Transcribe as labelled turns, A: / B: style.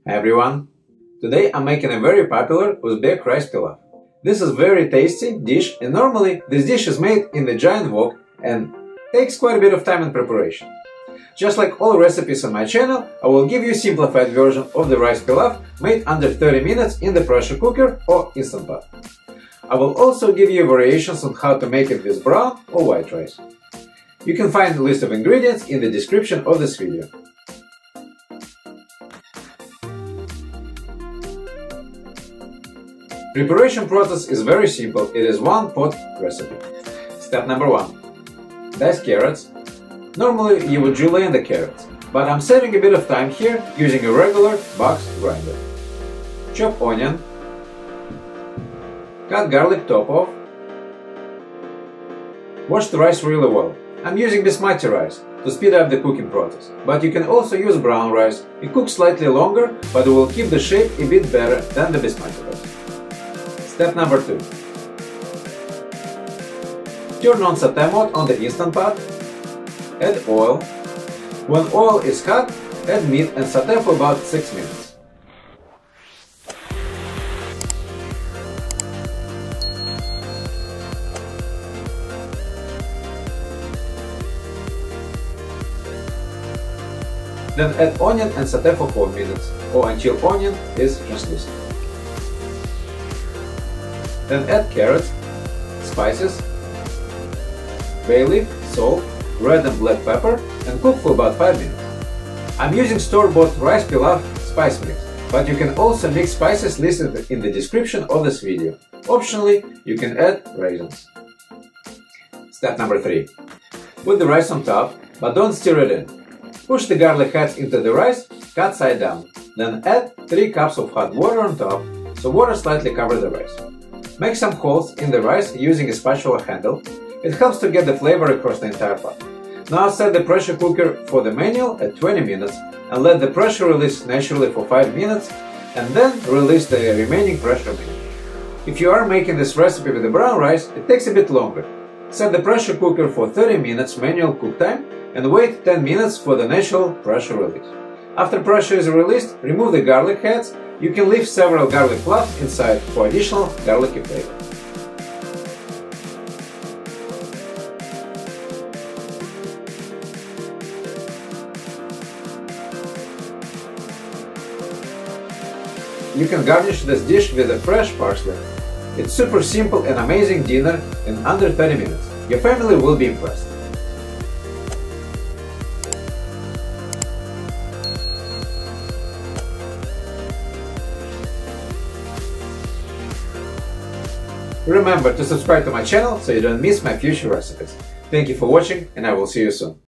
A: Hi everyone! Today I'm making a very popular Uzbek rice pilaf. This is a very tasty dish, and normally this dish is made in the giant wok and takes quite a bit of time in preparation. Just like all recipes on my channel, I will give you a simplified version of the rice pilaf made under 30 minutes in the pressure cooker or Instant Pot. I will also give you variations on how to make it with brown or white rice. You can find the list of ingredients in the description of this video. Preparation process is very simple, it is one pot recipe. Step number 1. Dice carrots. Normally you would julienne the carrots, but I'm saving a bit of time here using a regular box grinder. Chop onion. Cut garlic top off. Wash the rice really well. I'm using basmati rice to speed up the cooking process, but you can also use brown rice. It cooks slightly longer, but it will keep the shape a bit better than the basmati rice. Step number 2. Turn on sauté mode on the Instant Pot. Add oil. When oil is hot, add meat and sauté for about 6 minutes. Then add onion and sauté for 4 minutes, or until onion is translucent. Then add carrots, spices, bay leaf, salt, red and black pepper, and cook for about 5 minutes. I'm using store-bought rice pilaf spice mix, but you can also mix spices listed in the description of this video. Optionally, you can add raisins. Step number 3. Put the rice on top, but don't stir it in. Push the garlic heads into the rice, cut side down. Then add 3 cups of hot water on top, so water slightly covers the rice. Make some holes in the rice using a spatula handle. It helps to get the flavor across the entire pot. Now set the pressure cooker for the manual at 20 minutes and let the pressure release naturally for 5 minutes, and then release the remaining pressure manually. If you are making this recipe with the brown rice, it takes a bit longer. Set the pressure cooker for 30 minutes manual cook time and wait 10 minutes for the natural pressure release. After pressure is released, remove the garlic heads. You can leave several garlic cloves inside for additional garlicky flavor. You can garnish this dish with a fresh parsley. It's super simple and amazing dinner in under 30 minutes. Your family will be impressed. Remember to subscribe to my channel so you don't miss my future recipes. Thank you for watching, and I will see you soon.